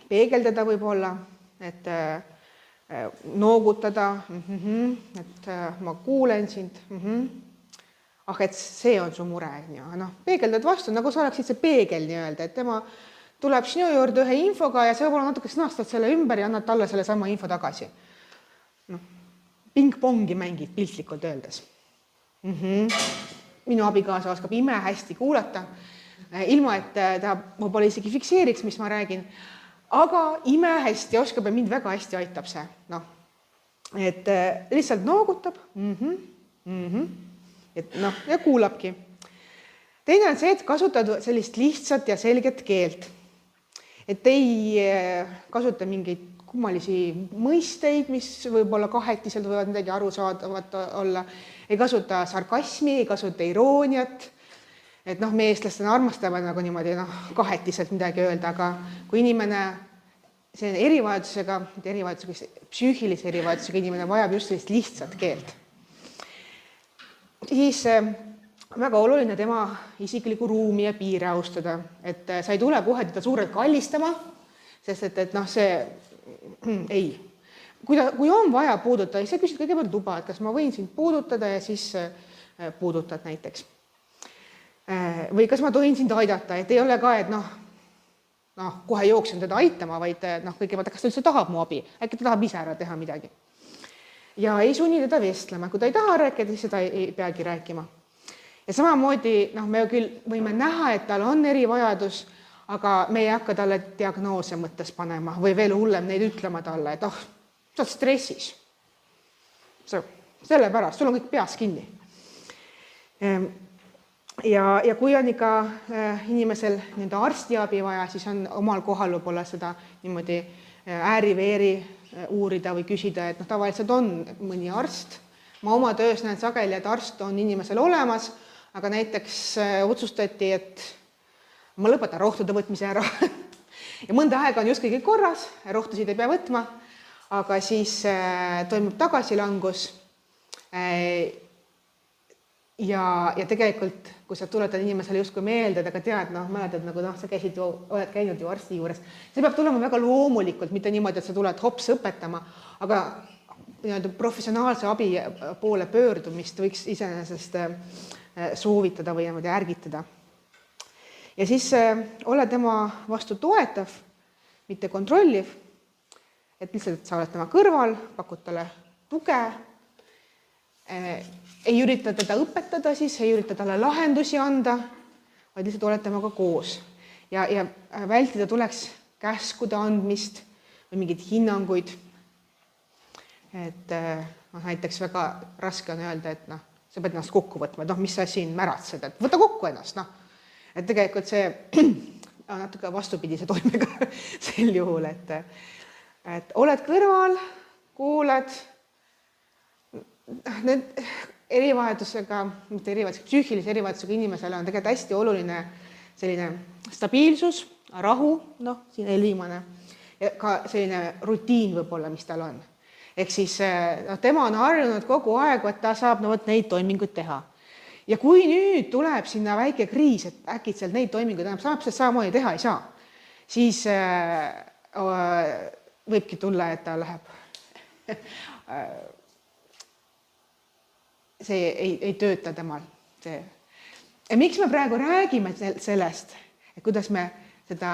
peegeldada võib-olla, et noogutada, et ma kuulen sind, et see on su mure. Peegeldad vastu, nagu sa oleksid see peegel nii-öelda, et tema tuleb sinu juurde ühe infoga ja sa võib-olla natuke sõnastad selle ümber ja annad talle selle sama info tagasi. Ping-pongi mängid piltlikult öeldes. Minu abikaasa oskab hästi kuulata, ilma et ta võib-olla isegi fikseeriks, mis ma räägin, aga hästi oskab ja mind väga hästi aitab see. Et lihtsalt noogutab ja kuulabki. Teine on see, et kasutad sellist lihtsat ja selget keelt. Et ei kasuta mingeid kummalisi mõisteid, mis võib-olla kahetiselt võivad midagi arusaadavat olla. Ei kasuta sarkasmi, ei kasuta irooniat. Et me eestlastena armastame nagu niimoodi kahetiselt midagi öelda, aga kui inimene see erivajadusega psüühilise erivajadusega inimene vajab just sellist lihtsat keelt. Siis väga oluline tema isikliku ruumi ja piire austada, et sa ei tule kohe teda suurelt kallistama, sest et see ei. Kui on vaja puudutada, siis sa küsid kõigepealt luba, et kas ma võin sind puudutada ja siis puudutad näiteks. Või kas ma tohin sind aidata, et ei ole ka, et kohe jooksen teda aitama, vaid kõigepealt, kas ta üldse tahab mu abi, äkki ta tahab ise ära teha midagi. Ja ei sunni teda vestlema, kui ta ei taha rääkida, siis seda ei peagi rääkima. Ja samamoodi me küll võime näha, et tal on erivajadus, aga me ei hakka talle diagnoose mõttes panema või veel hullem neid ütlema talle, et sa oled stressis. Sellepärast, sul on kõik peas kinni. Ja kui on ikka inimesel arstiabi vaja, siis on omal kohal võib-olla seda niimoodi ääri-veeri uurida või küsida, et tavaliselt on mõni arst. Ma oma töös näen sageli, et arst on inimesel olemas, aga näiteks otsustati, et ma lõpetan rohtude võtmise ära. Ja mõnda aega on justkui kõik korras, rohtusid ei pea võtma, aga siis toimub tagasilangus. Ja tegelikult, kui sa tuletad inimesele justkui meelde, aga tead, mäletad, sa oled käinud ju arsti juures. See peab tulema väga loomulikult, mitte niimoodi, et sa tuled hops õpetama, aga professionaalse abi poole pöördumist võiks iseenesest soovitada või ärgitada. Ja siis ole tema vastu toetav, mitte kontrolliv, et lihtsalt sa oled tema kõrval, pakud talle tuge, ei ürita teda õpetada, siis ei ürita talle lahendusi anda, vaid lihtsalt oled temaga koos. Ja vältida tuleks käskude andmist või mingeid hinnanguid. Et näiteks väga raske on öelda, et sa pead ennast kokku võtma, et mis sa siin märatsed, et võta kokku ennast. Et tegelikult see on natuke vastupidise toimega sel juhul, et oled kõrval, kuuled, need erivajadusega, mitte erivajadusega, psüühilise erivajadusega inimesele on tegelikult hästi oluline selline stabiilsus, rahu, siin eelviimane, ja ka selline rutiin võib-olla, mis tal on. Ehk siis tema on harjunud kogu aeg, et ta saab neid toiminguid teha. Ja kui nüüd tuleb sinna väike kriis, et äkitselt neid toiminguid saab, sest samamoodi teha ei saa, siis võibki tulla, et ta läheb see ei tööta temal. Ja miks me praegu räägime sellest, et kuidas me seda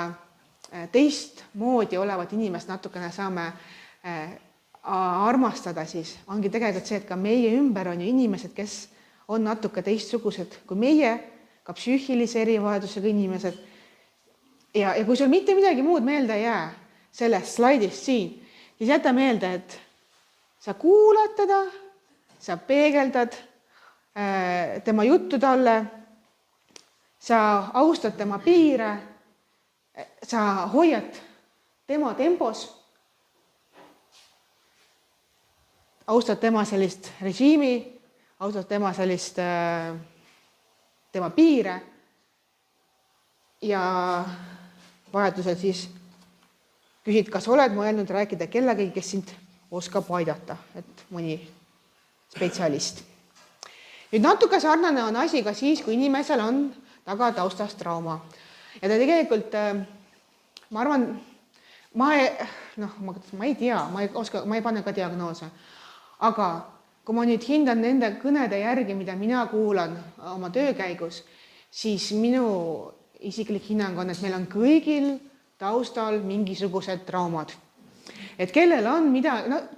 teist moodi olevat inimest natukene saame armastada, siis ongi tegelikult see, et ka meie ümber on ju inimesed, kes on natuke teistsugused kui meie, ka psüühilise erivajadusega inimesed. Ja kui sul mitte midagi muud meelde ei jää sellest slaidist siin, siis jäta meelde, et sa kuulad teda, sa peegeldad tema juttu talle, sa austad tema piire, sa hoiad tema tempos, austad tema sellist režiimi, austad tema sellist tema piire ja vajadusel siis küsid, kas oled mõelnud rääkida kellegagi, kes sind oskab aidata, et mõni spetsialist. Nüüd natuke sarnane on asi ka siis, kui inimesel on taga taustast trauma. Ja ta tegelikult, ma arvan, ma ei tea, ma ei pane ka diagnoose, aga kui ma nüüd hindan nende kõnede järgi, mida mina kuulan oma töö käigus, siis minu isiklik hinnang on, et meil on kõigil taustal mingisugused traumad. Et kellel on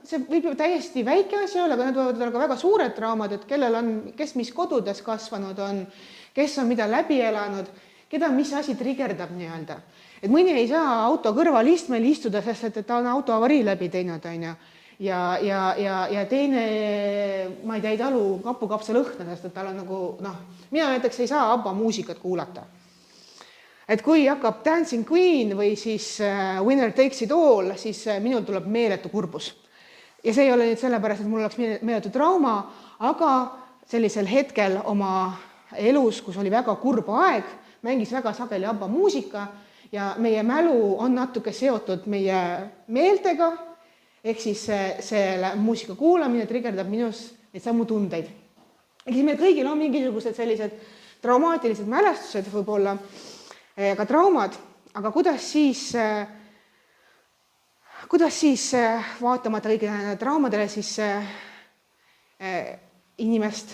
see võib ju täiesti väike asi olla, aga need võivad olla ka väga suured traumad, et kes mis kodudes kasvanud on, kes on mida läbi elanud, keda mis asi trigerdab nii-öelda. Et mõni ei saa auto kõrval istmel istuda, sest et ta on auto avarii läbi teinud, ja teine, ma ei tea, ei talu kapukapsa lõhna, sest et tal on mina näiteks ei saa ABBA muusikat kuulata. Et kui hakkab Dancing Queen või siis Winner Takes It All, siis minul tuleb meeletu kurbus. Ja see ei ole nüüd sellepärast, et mul oleks meeletu trauma, aga sellisel hetkel oma elus, kus oli väga kurb aeg, mängis väga sageli ABBA muusika ja meie mälu on natuke seotud meie meeltega, ehk siis selle muusika kuulamine trigerdab minus neid samu tundeid. Ehk siis meil kõigil on mingisugused sellised traumaatilised mälestused, võib-olla ka traumad, aga kuidas siis vaatamata kõigile traumadele siis inimest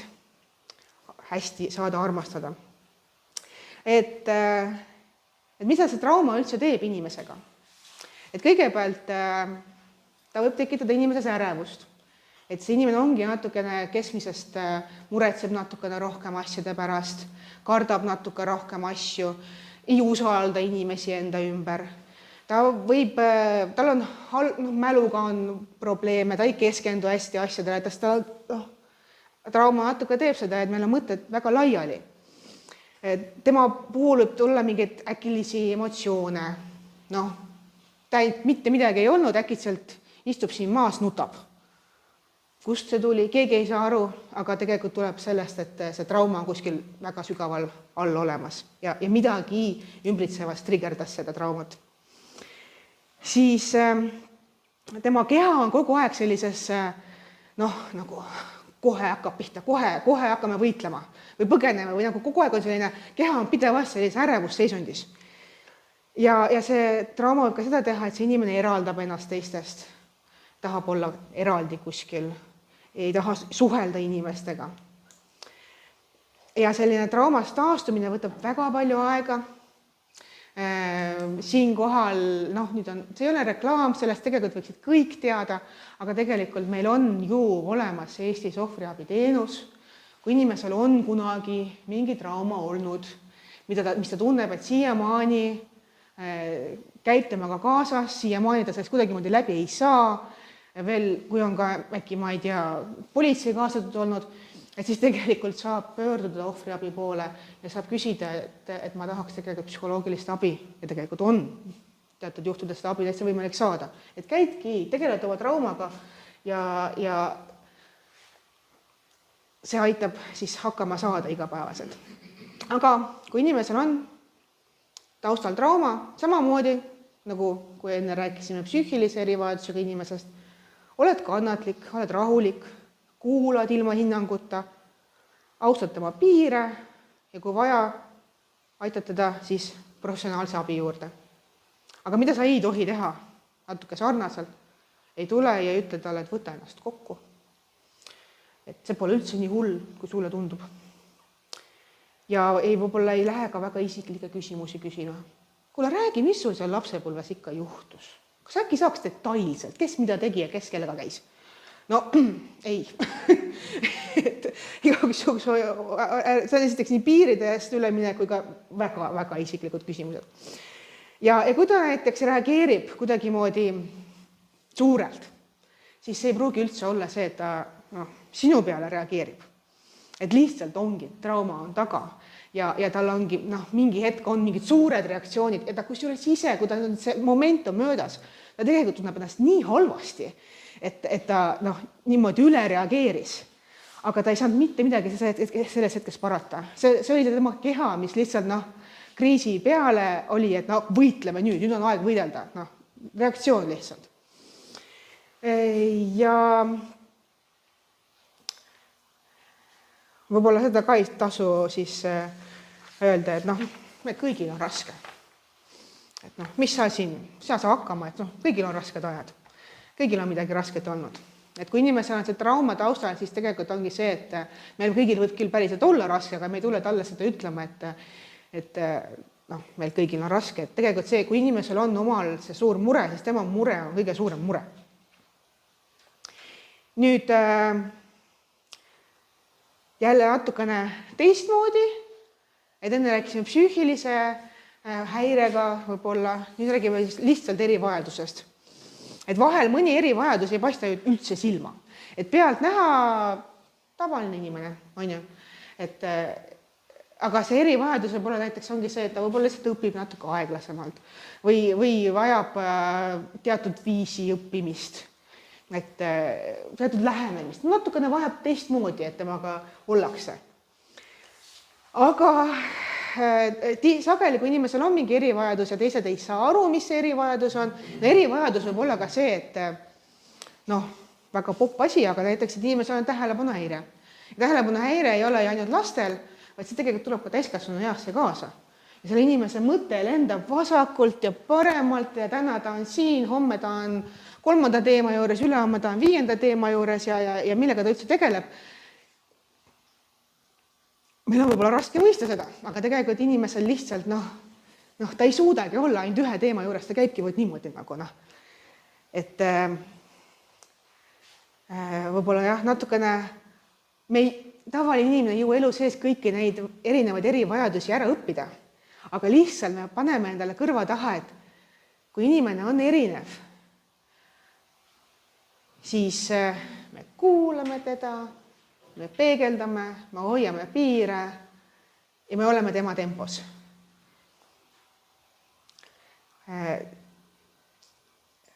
hästi saada armastada. Et mida see trauma üldse teeb inimesega? Et kõigepealt ta võib tekitada inimeses ärevust. Et see inimene ongi natukene keskmisest muretseb natukene rohkem asjade pärast, kardab natuke rohkem asju, ei usalda inimesi enda ümber. Tal on mäluga on probleeme, ta ei keskendu hästi asjadele, trauma natuke teeb seda, et meil on mõtted väga laiali. Tema puhul võib tulla mingeid äkilisi emotsioone. Mitte midagi ei olnud, äkitselt istub siin maas, nutab. Kust see tuli? Keegi ei saa aru, aga tegelikult tuleb sellest, et see trauma on kuskil väga sügaval all olemas ja midagi ümbritsevast trigerdas seda traumat. Siis tema keha on kogu aeg sellises, nagu kohe hakkab pihta, kohe hakkame võitlema või põgeneme või nagu kogu aeg on selline, keha on pidevast sellise ärevusseisundis. Ja see trauma võib ka seda teha, et see inimene eraldab ennast teistest, tahab olla eraldi kuskil, ei taha suhelda inimestega. Ja selline traumast taastumine võtab väga palju aega. Siinkohal, see ei ole reklaam, sellest tegelikult võiksid kõik teada, aga tegelikult meil on ju olemas Eestis ohvriabiteenus, kui inimesel on kunagi mingi trauma olnud, mis ta tunneb, et siiamaani käib temaga kaasas, siiamaani ta sellest kuidagimoodi läbi ei saa, veel kui on ka äkki, ma ei tea, politsei kaasatud olnud, et siis tegelikult saab pöörduda ohvriabi poole ja saab küsida, et ma tahaks tegelikult psühholoogilist abi ja tegelikult on teatud juhtudes seda abi täitsa võimalik saada. Et käidki, tegeled oma traumaga ja see aitab siis hakkama saada igapäevaselt. Aga kui inimesel on taustal trauma, samamoodi, nagu kui enne rääkisime psüühilise erivajadusega inimesest, oled kannatlik, oled rahulik, kuulad ilma hinnanguta, austad tema piire ja kui vaja, aitad teda siis professionaalse abi juurde. Aga mida sa ei tohi teha? Natuke sarnaselt ei tule ja ütle talle, et võta ennast kokku. Et see pole üldse nii hull, kui sulle tundub. Ja võib-olla ei lähe ka väga isiklikke küsimusi küsima. Kuule, räägi, mis sul seal lapsepõlves ikka juhtus? Kas äkki saaks detailselt, kes mida tegi ja kes kellega käis? Ei. See on esiteks nii piiride eest ülemine kui ka väga isiklikud küsimused. Ja kui ta näiteks reageerib kuidagimoodi suurelt, siis see ei pruugi üldse olla see, et ta sinu peale reageerib. Et lihtsalt ongi, trauma on taga ja tal ongi, mingi hetk on mingid suured reaktsioonid ja ta kusjuures ise, kui ta see moment on möödas, ta tegelikult tunneb ennast nii halvasti, et ta niimoodi üle reageeris. Aga ta ei saanud mitte midagi selles hetkes parata. See oli tema keha, mis lihtsalt kriisi peale oli, et võitleme nüüd on aeg võidelda. Reaktsioon lihtsalt. Ja võib-olla seda ka ei tasu siis öelda, et me kõigil on raske. Et mis sa saa hakkama, et kõigil on rasked ajad. Kõigil on midagi rasket olnud. Et kui inimesel on see trauma taustal, siis tegelikult ongi see, et meil kõigil võib küll päriselt olla raske, aga me ei tule talle seda ütlema, et meil kõigil on raske. Et tegelikult see, kui inimesel on omal see suur mure, siis tema mure on kõige suurem mure. Nüüd jälle natukene teistmoodi, et enne rääkisime psüühilise häirega võib-olla, nüüd räägime lihtsalt erivajadusest. Et vahel mõni erivajadus ei paista üldse silma. Et pealt näha tavaline inimene, on ju. Aga see erivajadus võib olla näiteks ongi see, et ta võib-olla lihtsalt õpib natuke aeglasemalt või vajab teatud viisi õppimist, et teatud lähenemist. Natukene vajab teistmoodi, et temaga ollakse. Aga sageli, kui inimesel on mingi erivajadus ja teised ei saa aru, mis see erivajadus on, erivajadus võib olla ka see, väga popp asi, aga näiteks, et inimesel on tähelepanuhäire. Tähelepanuhäire ei ole ju ainult lastel, vaid see tegelikult tuleb ka täiskasvanu easse kaasa. Ja selle inimese mõte lendab vasakult ja paremalt ja täna ta on siin, homme ta on 3. teema juures, ülehomme ta on 5. teema juures ja millega ta üldse tegeleb. Meil on võib-olla raske mõista seda, aga tegelikult inimesel lihtsalt, ta ei suudagi olla ainult ühe teema juures, ta käibki niimoodi nagu, et võib-olla jah, natukene tavaline inimene ei jõua elu sees kõiki neid erinevaid erivajadusi ära õppida, aga lihtsalt me paneme endale kõrva taha, et kui inimene on erinev, siis me kuulame teda, me peegeldame, me hoiame piire ja me oleme tema tempos.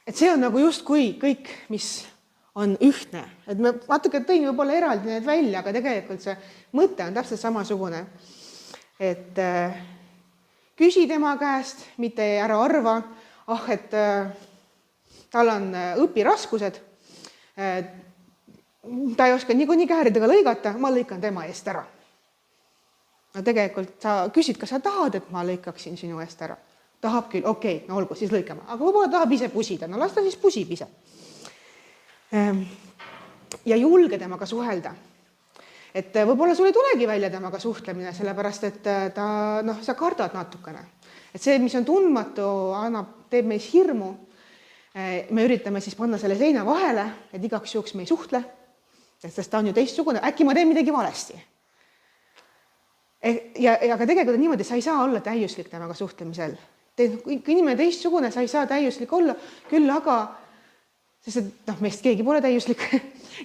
Et see on nagu justkui kõik, mis on ühtne. Et me natuke tõin võib-olla eraldi need välja, aga tegelikult see mõte on täpselt samasugune. Et küsi tema käest, mitte ära arva, et tal on õpiraskused, ta ei oska niikuinii kääridega lõigata, ma lõikan tema eest ära. No tegelikult sa küsid, kas sa tahad, et ma lõikaksin sinu eest ära. Tahab küll, okei, no olgu, siis lõikame. Aga võib-olla tahab ise pusida, no las ta siis pusib ise. Ja julge temaga suhelda. Et võib-olla sul ei tulegi välja temaga suhtlemine, sellepärast, et sa kardad natukene. Et see, mis on tundmatu, teeb meis hirmu. Me üritame siis panna selle seina vahele, et igaks juhuks me ei suhtle, sest ta on ju teistsugune, äkki ma teen midagi valesti. Aga tegelikult on niimoodi, sa ei saa olla täiuslik temaga suhtlemisel. Kui inimene teistsugune, sa ei saa täiuslik olla, küll aga, sest meist keegi pole täiuslik,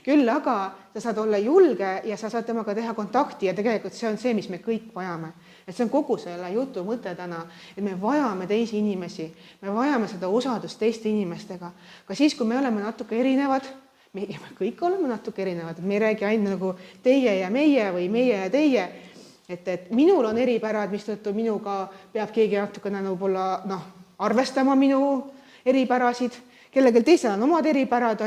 küll aga sa saad olla julge ja sa saad temaga teha kontakti ja tegelikult see on see, mis me kõik vajame. Et see on kogu selle jutu mõte täna, et me vajame teisi inimesi, me vajame seda osadust teiste inimestega. Ka siis, kui me oleme natuke erinevad, me kõik oleme natuke erinevad, et me ei räägi ainult nagu teie ja meie või meie ja teie, et minul on eripärad, mistõttu minuga peab keegi natukene võib-olla arvestama minu eripärasid, kellegel teisel on omad eripärad,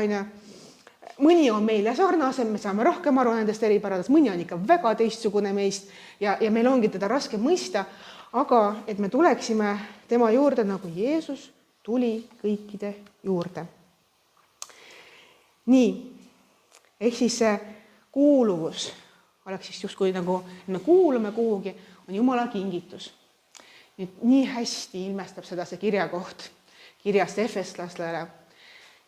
mõni on meile sarnasem, me saame rohkem aru nendest eripäradest, mõni on ikka väga teistsugune meist ja meil ongi teda raske mõista, aga et me tuleksime tema juurde, nagu Jeesus tuli kõikide juurde. Nii, ehk siis see kuuluvus oleks siis justkui nagu me kuulume kuhugi, on Jumala kingitus. Nüüd nii hästi ilmestab seda see kirjakoht kirjast efeslastele.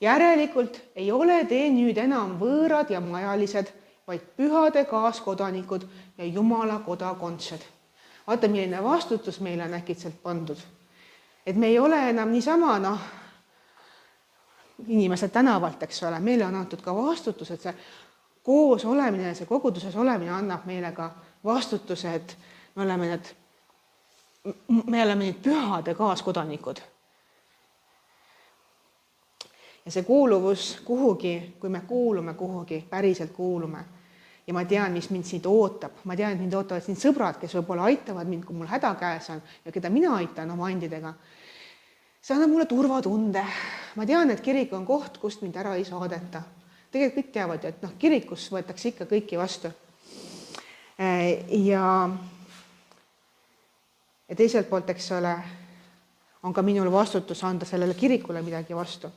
Järelikult ei ole te nüüd enam võõrad ja majalised, vaid pühade kaaskodanikud ja Jumala kodakondsed. Vaata, milline vastutus meile on äkitselt pandud. Et me ei ole enam niisama, inimesed tänavalt, eks ole, meile on antud ka vastutus, et see koos olemine ja see koguduses olemine annab meile ka vastutuse, et me oleme need pühade kaaskodanikud. Ja see kuuluvus kuhugi, kui me kuulume kuhugi, päriselt kuulume. Ja ma tean, mis mind siin ootab. Ma tean, et mind ootavad siin sõbrad, kes võib-olla aitavad mind, kui mul häda käes on ja keda mina aitan oma andidega. See annab mulle turvatunde. Ma tean, et kirik on koht, kust mind ära ei saadeta. Tegelikult kõik teavad, et kirikus võetakse ikka kõiki vastu. Ja teiselt poolt, eks ole, on ka minul vastutus anda sellele kirikule midagi vastu.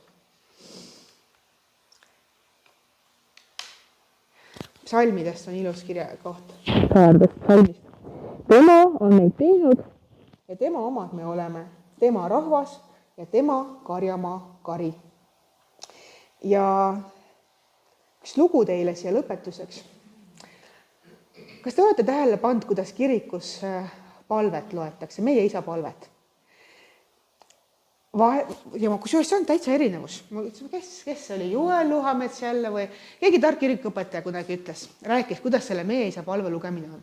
Psalmidest on ilus kirja koht. Psalmist. Tema on meid teinud ja tema omad me oleme. Tema rahvas ja tema karjamaa kari. Ja üks lugu teile siia lõpetuseks. Kas te olete tähele pannud, kuidas kirikus palvet loetakse? Meie isa palvet. Ja kusjuures see on täitsa erinevus. Ma ütlesin, kes oli Joel Luhamets jälle või keegi tark kirikuõpetaja kunagi ütles, rääkis, kuidas selle meie isa palve lugemine on.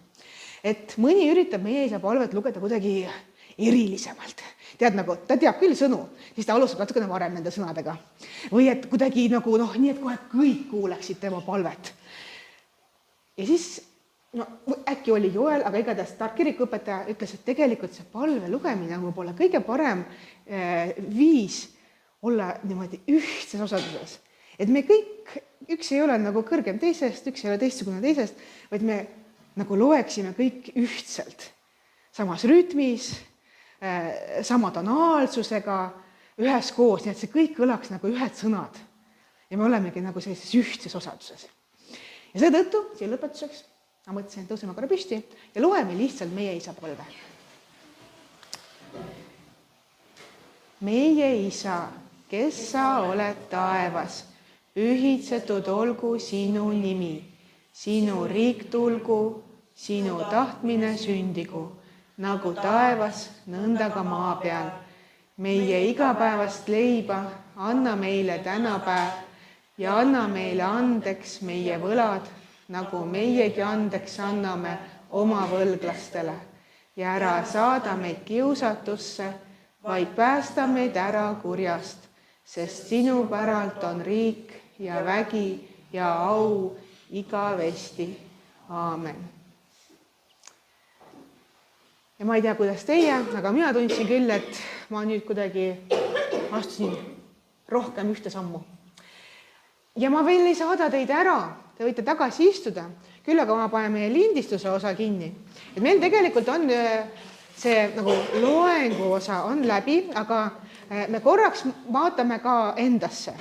Et mõni üritab meie isa palvet lugeda kuidagi erilisemalt. Tead, nagu ta teab küll sõnu, siis ta alustab natukene varem nende sõnadega. Või et kuidagi nagu, nii et kohe kõik kuuleksid tema palvet. Ja siis äkki oli Joel, aga igatahes tark kirikuõpetaja ütles, et tegelikult see palve lugemine on võib-olla kõige parem viis olla niimoodi ühtses osaduses. Et me kõik, üks ei ole nagu kõrgem teisest, üks ei ole teistsugune teisest, vaid me nagu loeksime kõik ühtselt, samas rütmis, sama tonaalsusega, üheskoos, nii et see kõik kõlaks nagu ühed sõnad. Ja me olemegi nagu sellises ühtses osaduses. Ja seetõttu siia lõpetuseks ma mõtlesin, et tõuseme korra püsti ja loeme lihtsalt meie isa palve. Meie isa, kes sa oled taevas, pühitsetud olgu sinu nimi, sinu riik tulgu, sinu tahtmine sündigu, nagu taevas, nõnda ka maa peal. Meie igapäevast leiba anna meile tänapäev ja anna meile andeks meie võlad, nagu meiegi andeks anname oma võlglastele. Ja ära saada meid kiusatusse, vaid päästa meid ära kurjast, sest sinu päralt on riik ja vägi ja au igavesti. Aamen. Ja ma ei tea, kuidas teie, aga mina tundsin küll, et ma nüüd kuidagi astusin rohkem ühte sammu. Ja ma veel ei saada teid ära, te võite tagasi istuda, küll aga ma panen meie lindistuse osa kinni. Et meil tegelikult on see nagu loengu osa on läbi, aga me korraks vaatame ka endasse.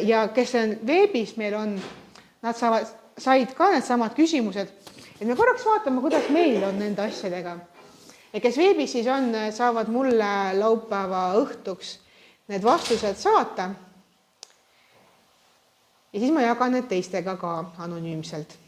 Ja kes on veebis, meil on, nad said ka need samad küsimused, et me korraks vaatame, kuidas meil on nende asjadega. Ja kes veebis siis on, saavad mulle laupäeva õhtuks need vastused saata. Ja siis ma jagan need teistega ka anonüümselt.